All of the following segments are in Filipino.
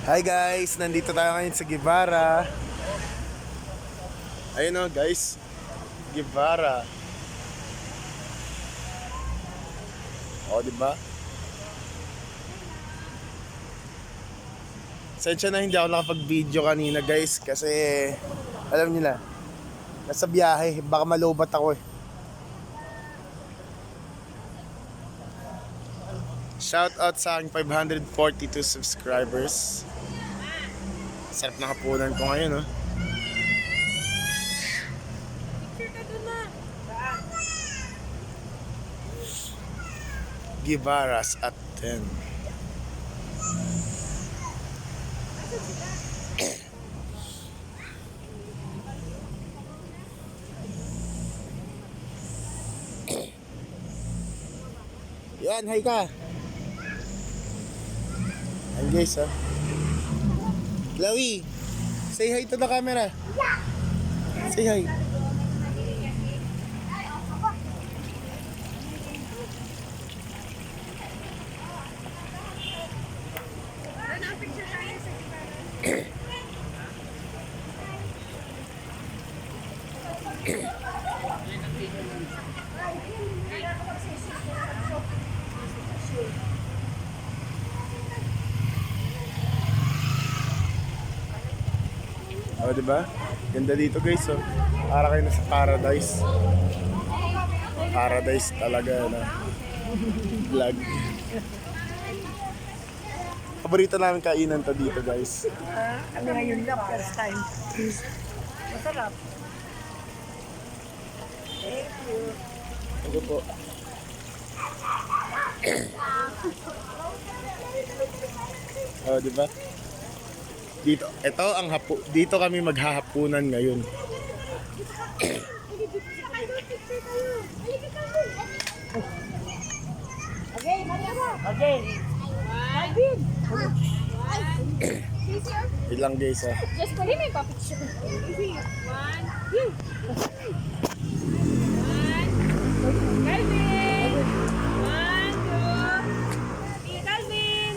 Hi guys, nandito tayo ngayon sa Guevara. Ayun o guys, Guevara. O, diba? Sensya na hindi ako nakapag-video kanina guys kasi alam niyo na, nasa biyahe, baka malobat ako eh. Shout out sa aking 542 subscribers. Sarap na hapunan ko ngayon, oh. Guevara's at 10. Yan, hi ka. Hi guys, oh. Chloe, say hi to the camera. Say hi. Oh, diba? Ganda dito guys, oh. Para kayo nasa paradise. Paradise talaga na vlog. Paborito namin kainan to dito guys. Kami ngayon lang, first time. Masarap. Thank you. Ano po? Oh, diba? Dito, ito ang dito kami maghahapunan ngayon. Okay, okay. Alvin. Ilang guys, ah. Just put him in picture. One, two. Calvin. One, two. Calvin.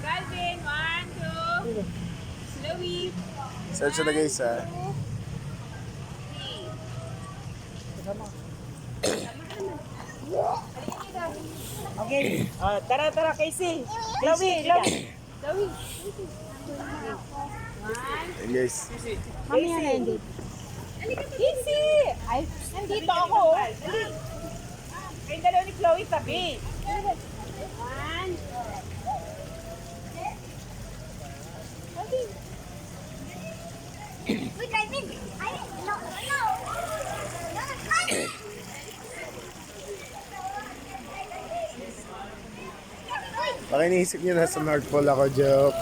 Calvin. One, two. Slowy. Search na guys, ah. Okay. Tara, Casey. Chloe. Slowy. Ayan guys. Mamaya na hindi. Casey. Ay, Nandito ako. Kayong dalawa ni Chloe tabi. one. Wait, I mean, no. Baka iniisip nyo nasa North Pole ako, joke.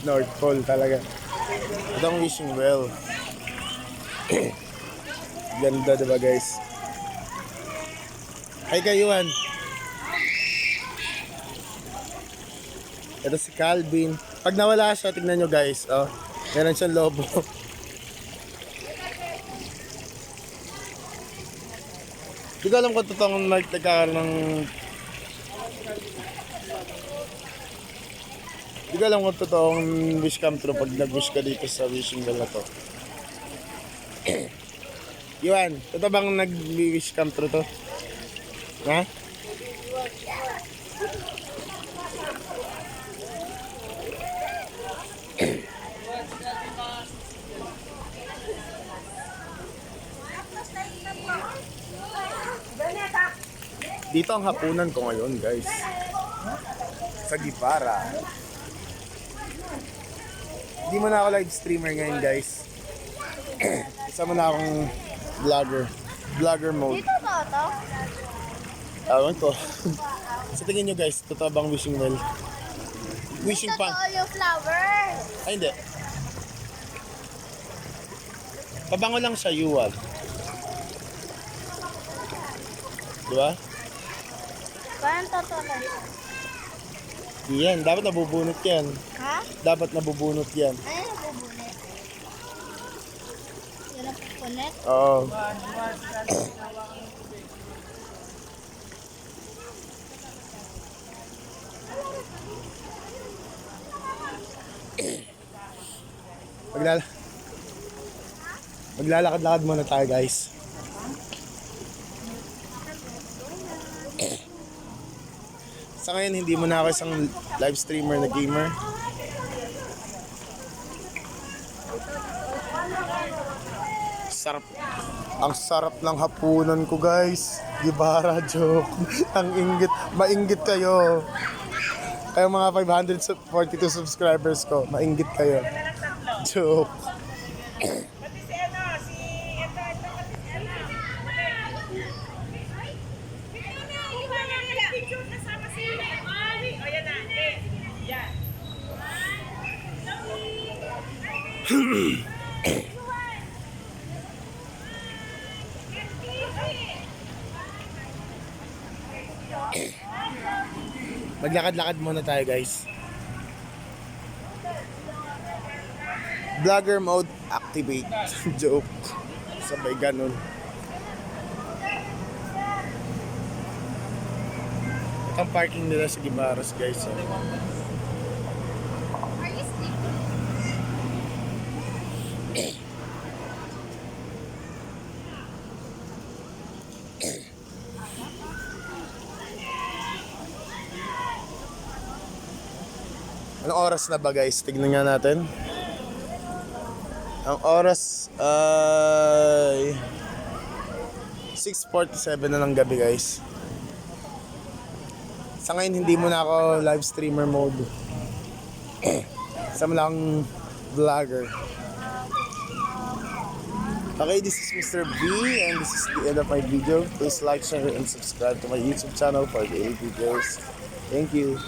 North Pole talaga. Ito ang wishing well. Ganda diba guys? Hi kayuhan. Ito si Calvin. Pag nawala siya, tignan nyo guys. Oh, meron siyang lobo. Hindi ko alam kung totoong nagkakaroon ng... Hindi ko alam kung totoong wish come true pag nag-wish ka dito sa wishing well na to. Yuan, totoo bang nag-wish come true to? Ha? Dito ang hapunan ko ngayon guys. Sa Guevara. Hindi mo na ako live streamer ngayon guys. Isa mo na akong vlogger mode. Dito to? Ewan ko. Sa tingin nyo guys, totoo bang wishing well? Wishing Dito pa? to yung flowers. Ay hindi. Pabango lang siya, yuwag. Diba? Parang totoo lang. Yan, dapat nabubunot yan. Ha? Dapat nabubunot yan. Ano yung bubunit? Yan ang pupunit? Oo. Maglalakad-lakad muna tayo guys. Sa ngayon, hindi mo na ako isang live streamer na gamer. Sarap. Ang sarap ng hapunan ko guys. Gibara joke. Ang inggit. Mainggit kayo. Kaya mga 542 subscribers ko, mainggit kayo. Joke. Pati si ano, si... Ito, pati si ano. Picture kasama si Mari. O, yan na. Yan. Maglakad-lakad muna tayo guys. Vlogger mode activate. Joke. Sabay ganun. Ito ang parking nila sa Gibaras guys. Oh. Are you sleeping? Anong oras na ba guys? Tignan nga natin. Ang oras ay 6:47 na ng gabi guys. Sa ngayon hindi mo na ako live streamer mode. Isa mo lang vlogger. Okay, this is Mr. B and this is the end of my video. Please like, share, and subscribe to my YouTube channel for daily videos. Thank you.